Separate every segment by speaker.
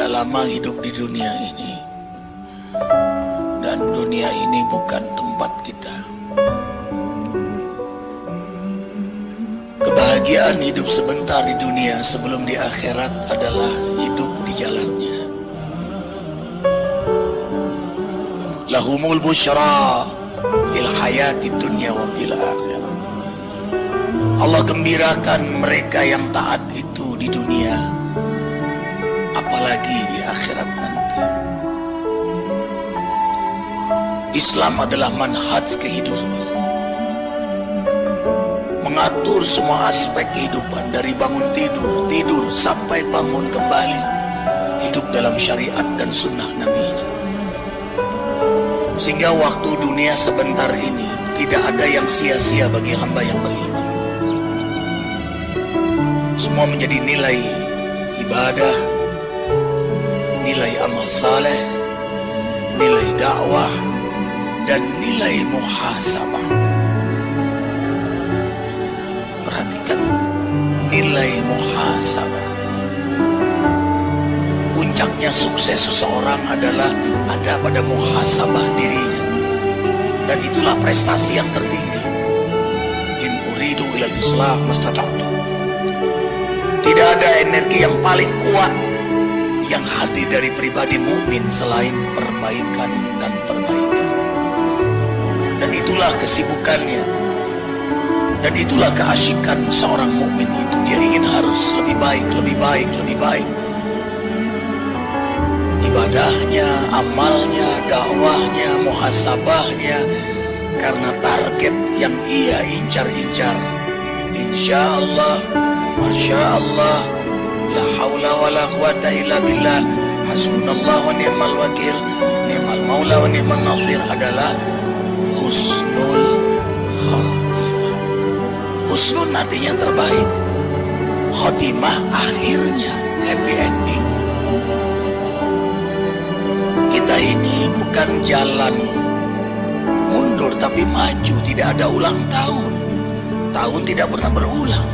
Speaker 1: tidak lama hidup di dunia ini, dan dunia ini bukan tempat kita. Kebahagiaan hidup sebentar di dunia sebelum di akhirat adalah hidup di jalannya. Lahumul busyra fil hayati dunya wa fil akhirah. Allah gembirakan mereka yang taat itu di dunia, apalagi di akhirat nanti. Islam adalah manhaj kehidupan, mengatur semua aspek kehidupan dari bangun tidur sampai bangun kembali, hidup dalam syariat dan sunnah Nabi-Nya. Sehingga waktu dunia sebentar ini tidak ada yang sia-sia bagi hamba yang beriman. Semua menjadi nilai ibadah, nilai amal saleh, nilai dakwah, dan nilai muhasabah. Perhatikan nilai muhasabah. Puncaknya sukses seseorang adalah ada pada muhasabah dirinya, dan itulah prestasi yang tertinggi. In uridu ilal islah mastata'tu. Tidak ada energi yang paling kuat yang hadir dari pribadi mukmin selain perbaikan dan perbaikan. Dan itulah kesibukannya, dan itulah keasyikan seorang mukmin itu. Dia ingin harus lebih baik, lebih baik, lebih baik. Ibadahnya, amalnya, dakwahnya, muhasabahnya, karena target yang ia incar-incar. Insya Allah, Masya Allah, la hawla wa la quwata illa billah, hasbunallah wa ni'mal wakil, ni'mal maula wa ni'mal nasir, adalah husnul khatimah. Husnul artinya terbaik, khatimah akhirnya happy ending. Kita ini bukan jalan mundur tapi maju, tidak ada ulang tahun. Tahun tidak pernah berulang.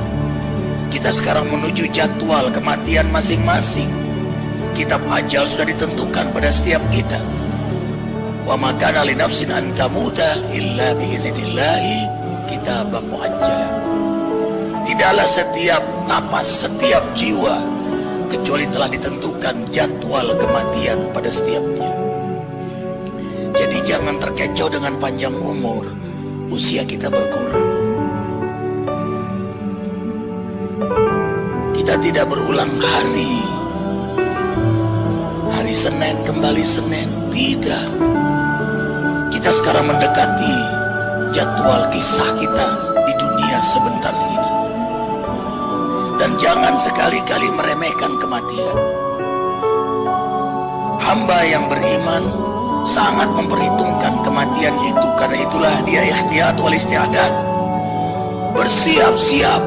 Speaker 1: Kita sekarang menuju jadwal kematian masing-masing. Kitab ajal sudah ditentukan pada setiap kita. Wa ma kana li nafsin an tamuta illa bi iznillahi kitaban muajjalan. Tidaklah setiap napas, setiap jiwa kecuali telah ditentukan jadwal kematian pada setiapnya. Jadi jangan terkecoh dengan panjang umur, usia kita berkurang. Kita tidak berulang hari Senin kembali Senin, tidak. Kita sekarang mendekati jadwal kisah kita di dunia sebentar ini. Dan jangan sekali-kali meremehkan kematian. Hamba yang beriman sangat memperhitungkan kematian itu, karena itulah dia ihtiyat wal isti'adat, bersiap-siap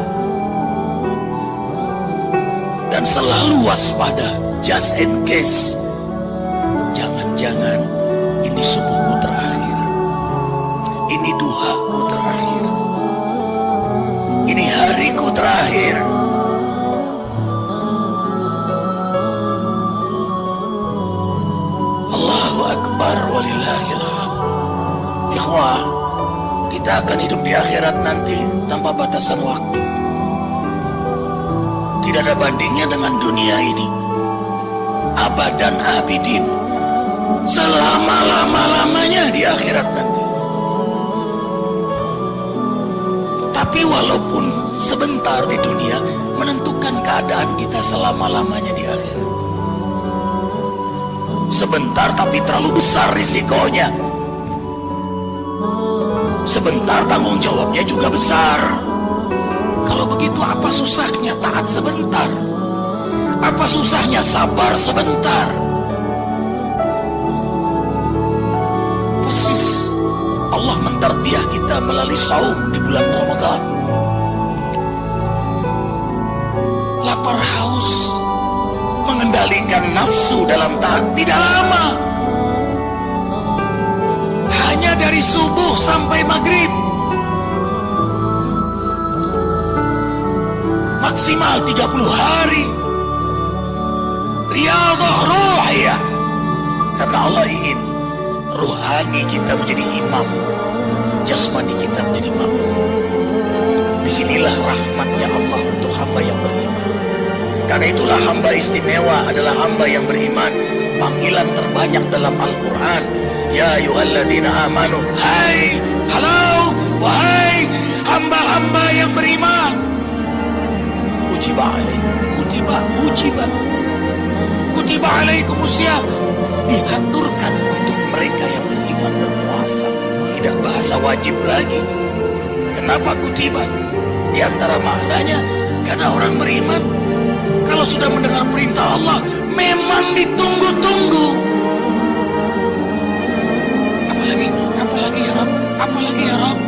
Speaker 1: dan selalu waspada, just in case. Jangan-jangan ini subuhku terakhir, ini duhaku terakhir, ini hariku terakhir. Allahu Akbar walillahil hamd. Ikhwah, kita akan hidup di akhirat nanti tanpa batasan waktu. Tidak ada bandingnya dengan dunia ini. Abadan abidin, selama-lama-lamanya di akhirat nanti. Tapi walaupun sebentar di dunia, menentukan keadaan kita selama-lamanya di akhirat. Sebentar tapi terlalu besar risikonya. Sebentar tanggung jawabnya juga besar. Kalau begitu apa susahnya taat sebentar? Apa susahnya sabar sebentar? Persis Allah mentarbiah kita melalui saum di bulan Ramadan. Lapar haus, mengendalikan nafsu dalam taat tidak lama. Hanya dari subuh sampai maghrib. Maksimal 30 hari. riyadhah ruhiyah. Karena Allah ingin ruhani kita menjadi imam, jasmani kita menjadi makmum. Disinilah rahmatnya Allah untuk hamba yang beriman. Karena itulah hamba istimewa adalah hamba yang beriman. Panggilan terbanyak dalam Al-Quran, ya ayyuhalladzina amanu, hai, halo, wahai hamba-hamba yang beriman. Kutiba alaikumusiyam, diaturkan untuk mereka yang beriman berpuasa. Tidak bahasa wajib lagi. Kenapa kutiba? Di antara maknanya karena orang beriman kalau sudah mendengar perintah Allah memang ditunggu-tunggu. Apalagi ya Rabb, apalagi ya Rabb.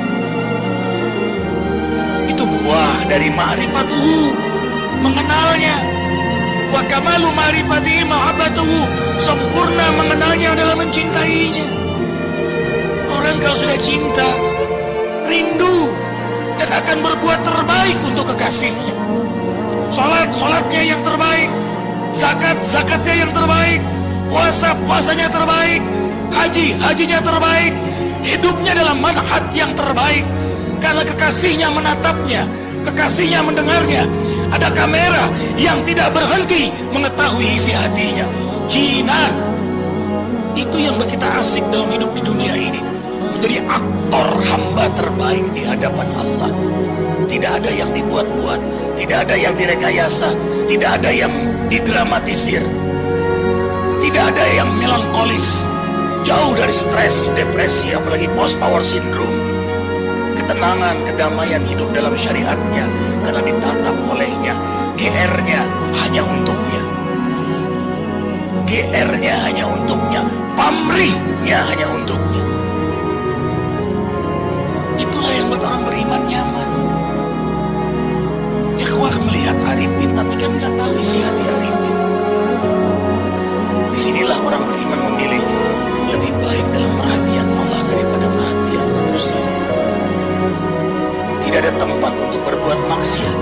Speaker 1: Itu buah dari ma'rifatuhu, mengenalnya. Wa kamalu ma'rifatihi mahabbatuhu, sempurna mengenalnya adalah mencintainya. Orang kalau sudah cinta, rindu dan akan berbuat terbaik untuk kekasihnya. Solatnya yang terbaik, zakatnya yang terbaik, puasanya terbaik, hajinya terbaik, hidupnya dalam manhaj yang terbaik. Karena kekasihnya menatapnya, kekasihnya mendengarnya. Ada kamera yang tidak berhenti mengetahui isi hatinya. Jinan. Itu yang kita asik dalam hidup di dunia ini, menjadi aktor hamba terbaik di hadapan Allah. Tidak ada yang dibuat-buat, tidak ada yang direkayasa, tidak ada yang didramatisir, tidak ada yang melankolis. Jauh dari stres, depresi, apalagi post-power syndrome. Ketenangan, kedamaian hidup dalam syariatnya, karena ditatap olehnya. GR-nya hanya untuknya, GR-nya hanya untuknya, pamrihnya hanya untuknya. Itulah yang buat orang beriman nyaman. Ikhwah melihat Arifin tapi kan gak tahu isi hati Arifin. Disinilah orang beriman memilih lebih baik dalam perhatian Allah daripada perhatian manusia. Tidak ada tempat untuk berbuat maksiat,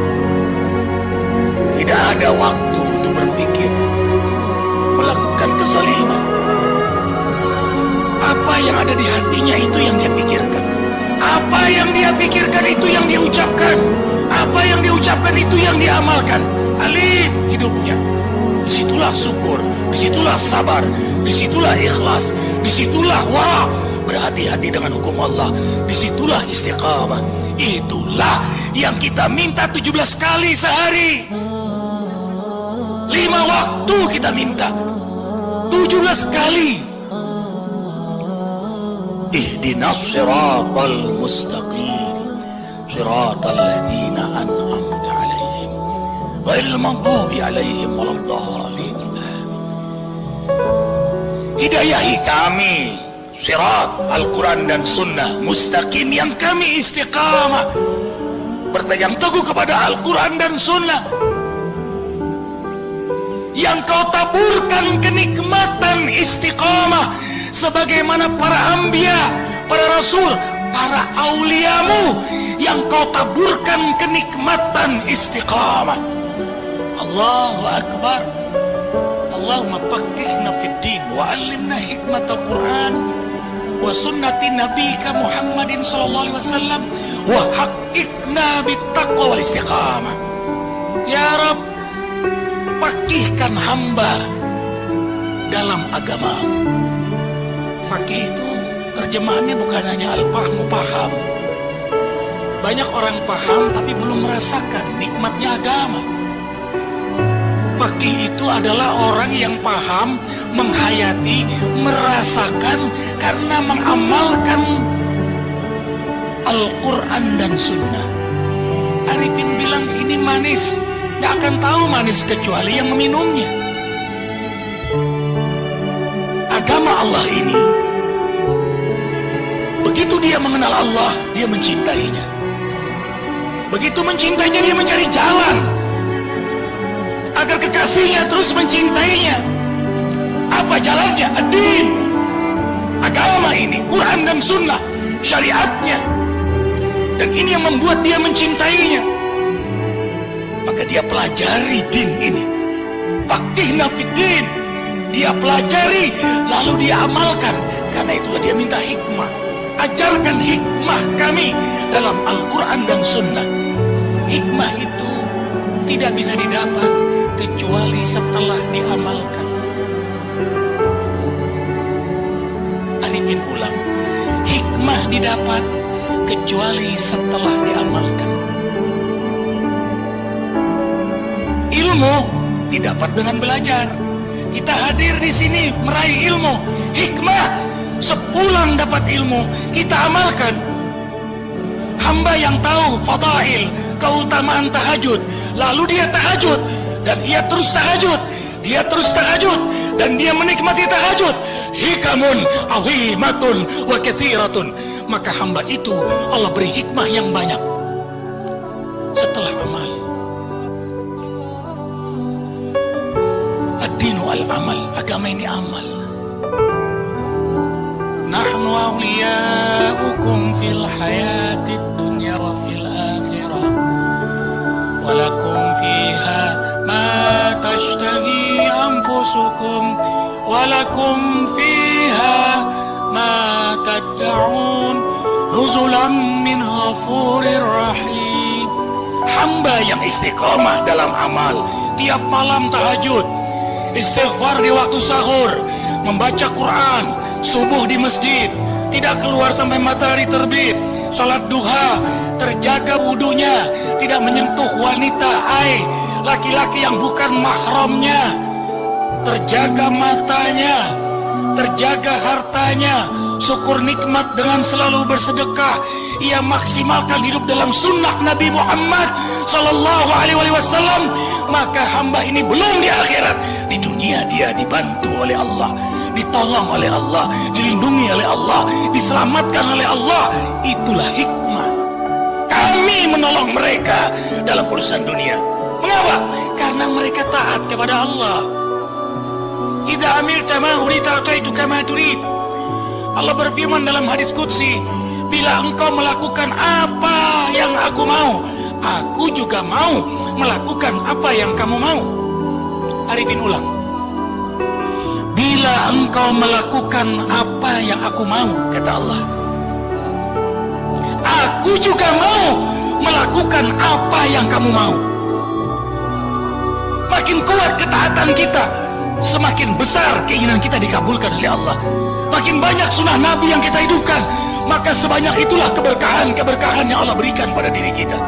Speaker 1: tidak ada waktu untuk berpikir melakukan kezaliman. Apa yang ada di hatinya itu yang dia pikirkan, apa yang dia pikirkan itu yang dia ucapkan, apa yang dia ucapkan itu yang dia amalkan. Alif hidupnya. Disitulah syukur, disitulah sabar, disitulah ikhlas, disitulah wara, berhati-hati dengan hukum Allah, disitulah istiqamah. Itulah yang kita minta 17 kali sehari. 5 waktu kita minta 17 kali. Ihdinas siratal mustaqim, siratal ladzina an'amta alaihim ghairil maghdubi alaihim waladdallin. Hidayahi kami sirat Al-Quran dan Sunnah mustaqim, yang kami istiqamah berpegang teguh kepada Al-Quran dan Sunnah, yang kau taburkan kenikmatan istiqamah sebagaimana para anbiya, para rasul, para auliamu, yang kau taburkan kenikmatan istiqamah. Allahu Akbar. Allahumma faqihna fid din wa 'allimna hikmatal Quran wa sunnati nabiyika Muhammadin sallallahu alaihi wasallam wa haqqiqna bittaqwa wal istiqamah. Ya Rabb, fakihkan hamba dalam agama. Fakih itu terjemahannya bukan hanya al-fahmu, paham. Banyak orang paham tapi belum merasakan nikmatnya agama. Fakih itu adalah orang yang paham, menghayati, merasakan karena mengamalkan Al-Quran dan Sunnah. Arifin bilang ini manis, gak akan tahu manis kecuali yang meminumnya. Agama Allah ini, begitu dia mengenal Allah, dia mencintainya. Begitu mencintainya, dia mencari jalan agar kekasihnya terus mencintainya. Apa jalannya? Ad-din, agama ini, Quran dan Sunnah, syariatnya. Dan ini yang membuat dia mencintainya. Maka dia pelajari din ini, Faqihna fiddin. Dia pelajari, lalu dia amalkan. Karena itulah dia minta hikmah. Ajarkan hikmah kami dalam Al-Quran dan Sunnah. Hikmah itu tidak bisa didapat kecuali setelah diamalkan. Arifin ulang, hikmah didapat kecuali setelah diamalkan. Ilmu didapat dengan belajar. Kita hadir di sini meraih ilmu, hikmah. Sepulang dapat ilmu, kita amalkan. Hamba yang tahu fadail, keutamaan tahajud, lalu dia tahajud, dan ia terus tahajud, dan dia menikmati tahajud. Hikamun azimatun wa kathiratun. Maka hamba itu Allah beri hikmah yang banyak setelah amal. Ad-dinu al-amal, agama ini amal. Nahnu awliya'ukum fil hayatid dunya wa fil akhirah. Walakum fiha ma tashtahi anfusukum. Walakum fiha ma tad'un. Nuzulam min ghafurir rahim. Hamba yang istiqomah dalam amal, tiap malam tahajud, istighfar di waktu sahur, membaca Quran, subuh di masjid, tidak keluar sampai matahari terbit, salat duha, terjaga wudunya, tidak menyentuh wanita, laki-laki yang bukan mahramnya, terjaga matanya, terjaga hartanya, syukur nikmat dengan selalu bersedekah. Ia maksimalkan hidup dalam sunnah Nabi Muhammad Sallallahu Alaihi Wasallam. Maka hamba ini belum di akhirat, di dunia dia dibantu oleh Allah, ditolong oleh Allah, dilindungi oleh Allah, diselamatkan oleh Allah. Itulah hikmah. Kami menolong mereka dalam urusan dunia. Mengapa? Karena mereka taat kepada Allah. Idza amilta ma urita ataitu kama turid. Allah berfirman dalam hadis qudsi, bila engkau melakukan apa yang aku mau, aku juga mau melakukan apa yang kamu mau. Arifin ulang, bila engkau melakukan apa yang aku mau, kata Allah, aku juga mau melakukan apa yang kamu mau. Makin kuat ketaatan kita, semakin besar keinginan kita dikabulkan oleh Allah. Makin banyak sunnah Nabi yang kita hidupkan, maka sebanyak itulah keberkahan yang Allah berikan pada diri kita.